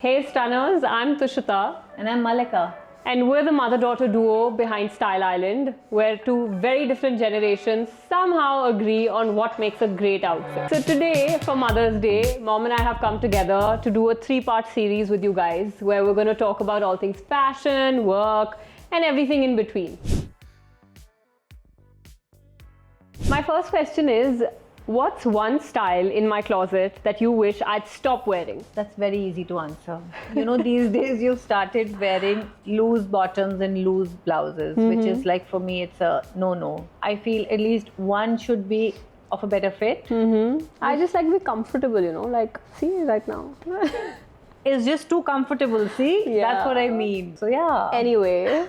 Hey Stunners, I'm Tushita And I'm Malika. and we're the mother-daughter duo behind Style Island, where two very different generations somehow agree on what makes a great outfit. So today, for Mother's Day, Mom and I have come together to do a three-part series with you guys, where we're going to talk about all things fashion, work, and everything in between. My first question is, what's one style in my closet that you wish I'd stop wearing? That's very easy to answer. You know, these days you've started wearing loose bottoms and loose blouses, which is like, for me, it's a no-no. I feel at least one should be of a better fit. I just like to be comfortable, like, see right now. It's just too comfortable, see? Yeah. That's what I mean. So yeah. Anyway,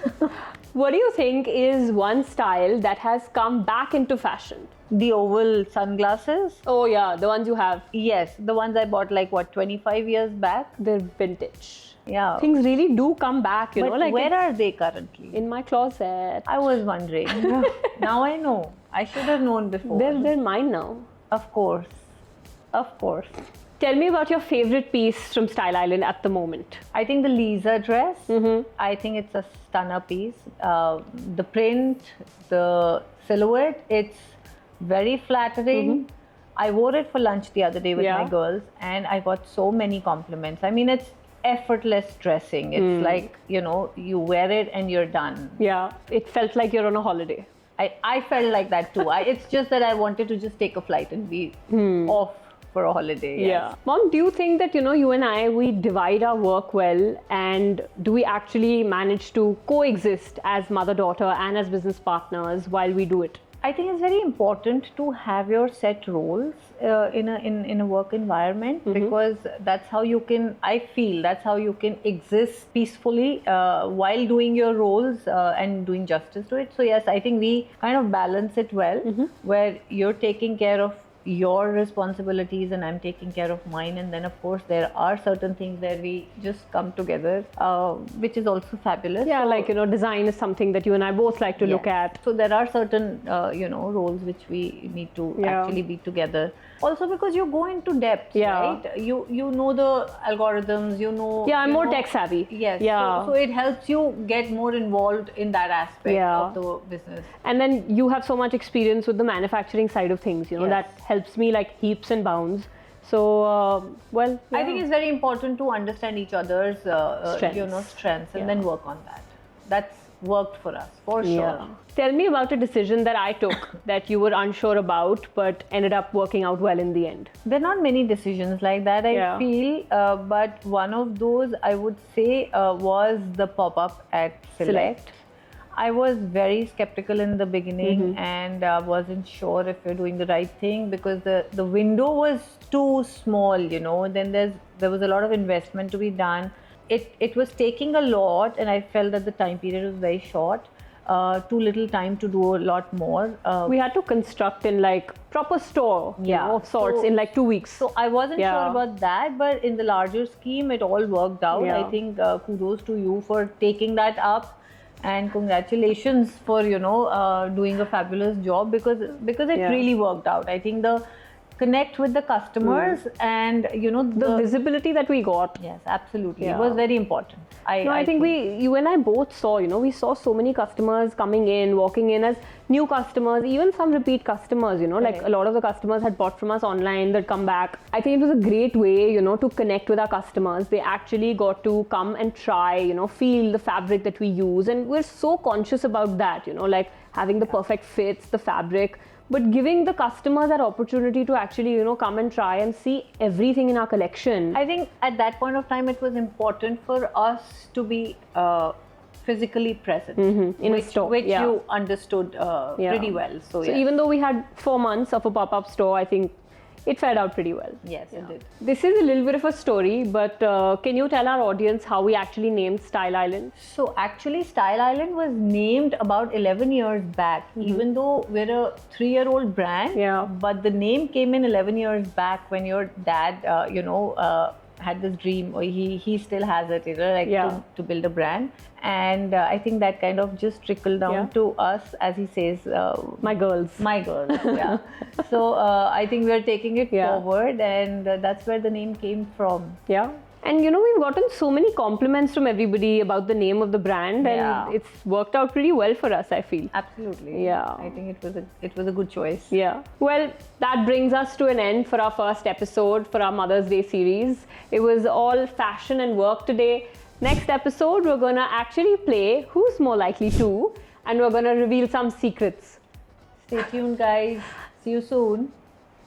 what do you think is one style that has come back into fashion? The oval sunglasses. Oh yeah, the ones you have. Yes, the ones I bought like, 25 years back? They're vintage. Yeah. Things really do come back, But like where are they currently? in my closet. I was wondering. Now I know. I should have known before. They're mine now. Of course. Of course. Tell me about your favorite piece from Style Island at the moment. I think the Lisa dress, I think it's a stunner piece. The print, the silhouette, it's very flattering. I wore it for lunch the other day with my girls and I got so many compliments. I mean, it's effortless dressing. It's like, you wear it and you're done. Yeah, it felt like you're on a holiday. I felt like that too. It's just that I wanted to just take a flight and be off for a holiday. Yes. Yeah. Mom, do you think that, you and I, we divide our work well, and do we actually manage to coexist as mother-daughter and as business partners while we do it? I think it's very important to have your set roles in a work environment, because that's how you can, I feel, that's how you can exist peacefully while doing your roles and doing justice to it. So yes, I think we kind of balance it well, where you're taking care of your responsibilities and I'm taking care of mine, and then of course there are certain things where we just come together, which is also fabulous. Yeah, so, like, design is something that you and I both like to look at. So there are certain roles which we need to actually be together. Also because you go into depth, right? You know the algorithms, I'm more tech savvy. Yes. Yeah. So it helps you get more involved in that aspect of the business. And then you have so much experience with the manufacturing side of things, that helps me like heaps and bounds. So, I think it's very important to understand each other's strengths and then work on that. That's worked for us, for sure. Tell me about a decision that I took that you were unsure about but ended up working out well in the end. There are not many decisions like that, I feel, but one of those I would say was the pop-up at Select. I was very skeptical in the beginning and wasn't sure if you're doing the right thing, because the window was too small, then there was a lot of investment to be done. It was taking a lot, and I felt that the time period was very short. Too little time to do a lot more. We had to construct in like proper store of sorts in like 2 weeks. So I wasn't sure about that, but in the larger scheme, it all worked out. I think kudos to you for taking that up. And congratulations for doing a fabulous job, because it really worked out. I think the connect with the customers and the visibility that we got. Yes, absolutely. It was very important. I think you and I both saw, we saw so many customers coming in, walking in as new customers, even some repeat customers, like a lot of the customers had bought from us online, they'd come back. I think it was a great way, to connect with our customers. They actually got to come and try, feel the fabric that we use. And we're so conscious about that, like having the perfect fits, the fabric, but giving the customer that opportunity to actually, come and try and see everything in our collection. I think at that point of time, it was important for us to be physically present in a store, which you understood pretty well. So even though we had 4 months of a pop-up store, I think it fared out pretty well. Yes, it did. This is a little bit of a story, but can you tell our audience how we actually named Style Island? So actually, Style Island was named about 11 years back, even though we're a 3-year-old brand. But the name came in 11 years back when your dad, had this dream, or he still has it, to build a brand. And I think that kind of just trickled down to us, as he says, my girls. Yeah. So I think we're taking it forward, and that's where the name came from. Yeah. And we've gotten so many compliments from everybody about the name of the brand, and it's worked out pretty well for us, I feel. Absolutely. Yeah. I think it was a good choice. Yeah. Well, that brings us to an end for our first episode for our Mother's Day series. It was all fashion and work today. Next episode, we're going to actually play Who's More Likely To, and we're going to reveal some secrets. Stay tuned, guys. See you soon.